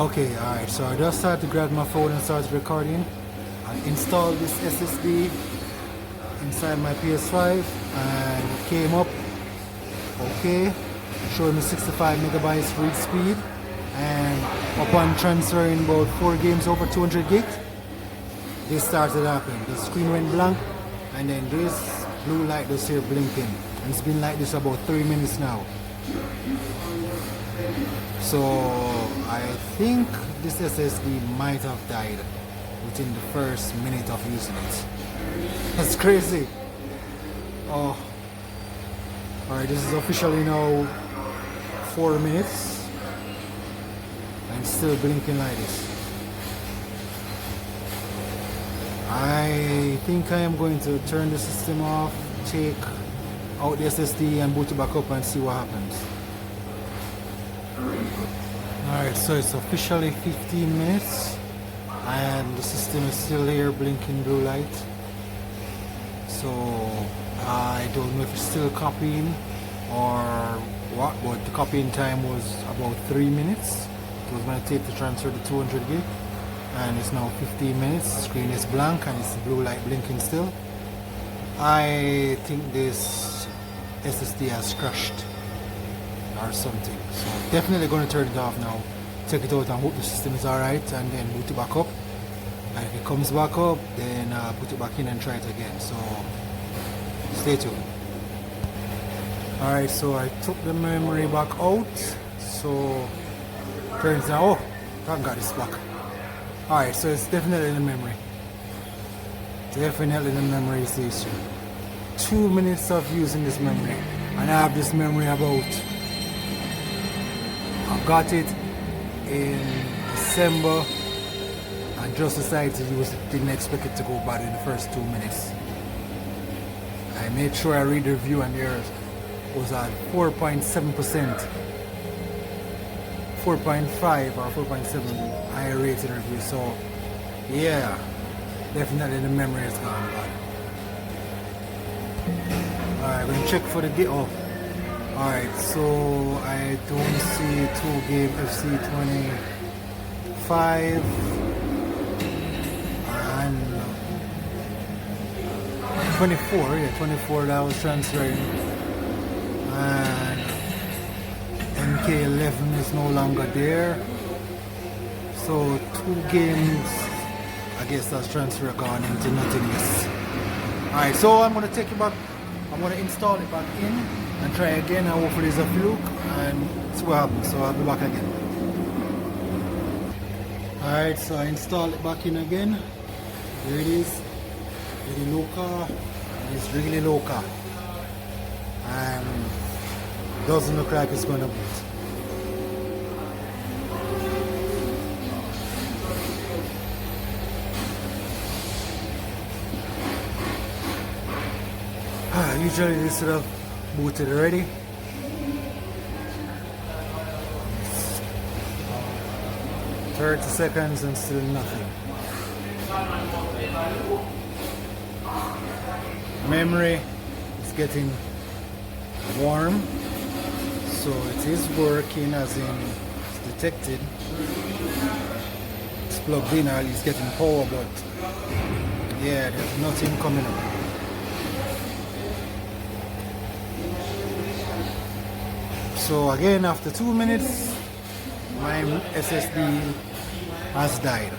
Okay, alright, so I just started to grab my phone and started recording. I installed this SSD inside my PS5 and it came up okay, showing me 65 megabytes read speed, and upon transferring about 4 games over 200 gig, this started happening. The screen went blank and then this blue light was here blinking, and it's been like this about 3 minutes now. So I think this SSD might have died within the first minute of using it. That's crazy. Oh, alright, this is officially now 4 minutes and still blinking like this. I think I am going to turn the system off, take out the SSD and boot it back up and see what happens. Alright, so it's officially 15 minutes and the system is still here blinking blue light. So I don't know if it's still copying or what, but the copying time was about 3 minutes. It was going to take to transfer the 200 gig, and it's now 15 minutes. The screen is blank and it's blue light blinking still. I think this SSD has crashed or something, so definitely going to turn it off now, take it out and hope the system is alright, and then boot it back up, and if it comes back up then put it back in and try it again. So stay tuned. Alright, so I took the memory back out, so turns out, oh, thank God it's back. Alright, so it's definitely in the memory. Definitely the memory is the issue. 2 minutes of using this memory, and I have this memory about, I got it in December and just decided to use it. Didn't expect it to go bad in the first 2 minutes. I made sure I read the review and there was at 4.7%, 4.5 or 4.7 I rated review. So yeah, definitely the memory is gone bad. Alright, we're gonna check for the gate. Oh, alright, so I don't see 2 game FC25 and 24, yeah, 24 that was transferring, and MK11 is no longer there. So 2 games, I guess that's transfer gone into nothingness. Alright, so I'm gonna take it back. I'm gonna install it back in and try again, and hopefully it's a fluke and see what happens. So I'll be back again. Alright, so I installed it back in again. Here it is. Ediloca. It's really local. And doesn't look like it's gonna boot. Usually this should have booted already. It's 30 seconds and still nothing. Memory is getting warm, so it is working, as in it's detected. It's plugged in, or it's getting power, but yeah, there's nothing coming up. So again, after 2 minutes, my SSD has died.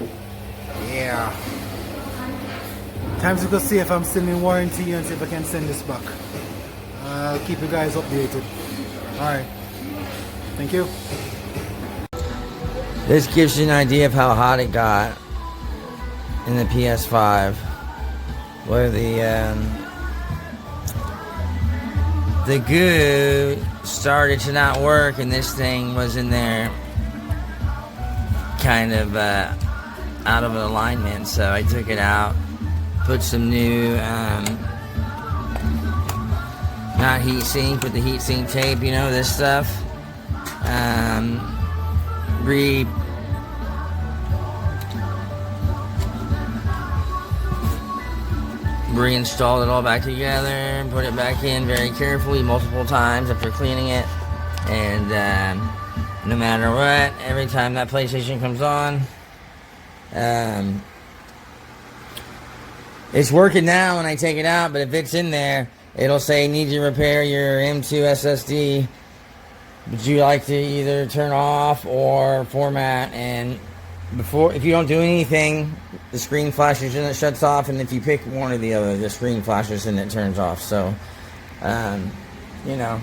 Yeah. Time to go see if I'm still in warranty and see if I can send this back. I'll keep you guys updated. Alright. Thank you. This gives you an idea of how hot it got in the PS5, where the goo started to not work, and this thing was in there kind of out of alignment. So I took it out, put some new not heatsink, but the heatsink tape, you know, this stuff, reinstalled it all back together, put it back in very carefully multiple times after cleaning it, and no matter what, every time that PlayStation comes on. It's working now when I take it out, but if it's in there, it'll say need to repair your M.2 SSD. Would you like to either turn off or format? And if you don't do anything, the screen flashes and it shuts off, and if you pick one or the other, the screen flashes and it turns off. So, you know.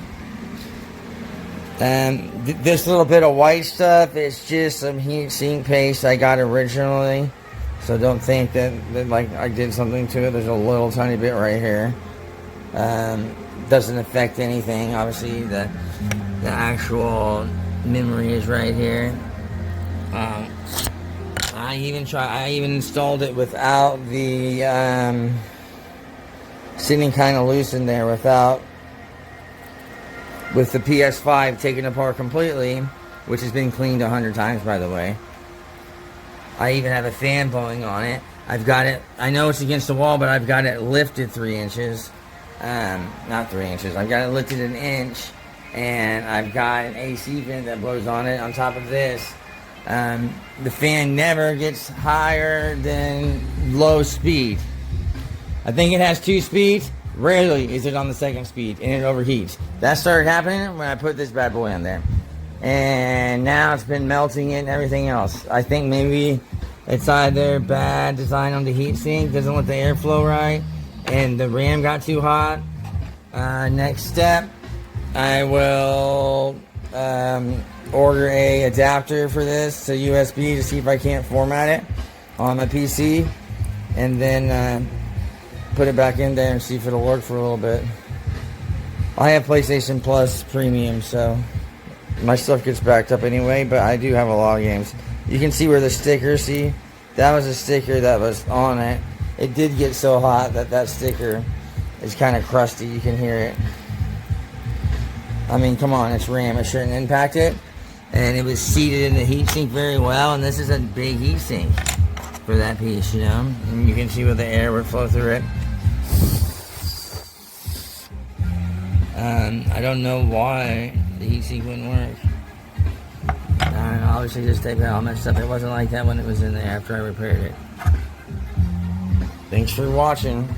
This little bit of white stuff is just some heatsink paste I got originally. So don't think that like I did something to it. There's a little tiny bit right here. Doesn't affect anything. Obviously, the actual memory is right here. I even installed it without the sitting kind of loose in there, with the PS5 taken apart completely, which has been cleaned 100 times, by the way. I even have a fan blowing on it. I've got it, I know it's against the wall, but I've got it lifted 3 inches. Not 3 inches, I've got it lifted 1 inch. And I've got an AC vent that blows on it on top of this. The fan never gets higher than low speed. I think it has 2 speeds. Rarely is it on the 2nd speed, and it overheats. That started happening when I put this bad boy in there. And now it's been melting it and everything else. I think maybe it's either bad design on the heatsink, doesn't let the airflow right, and the RAM got too hot. Next step, I will order a adapter for this to USB to see if I can't format it on my PC, and then put it back in there and see if it'll work for a little bit. I have PlayStation Plus Premium, so my stuff gets backed up anyway, but I do have a lot of games. You can see where the sticker, see? That was a sticker that was on it. It did get so hot that sticker is kind of crusty. You can hear it. I mean, come on, it's RAM. It shouldn't impact it. And it was seated in the heatsink very well, and this is a big heatsink for that piece, you know? And you can see where the air would flow through it. I don't know why the heatsink wouldn't work. I don't know, obviously just tape it all messed up. It wasn't like that when it was in there after I repaired it. Thanks for watching.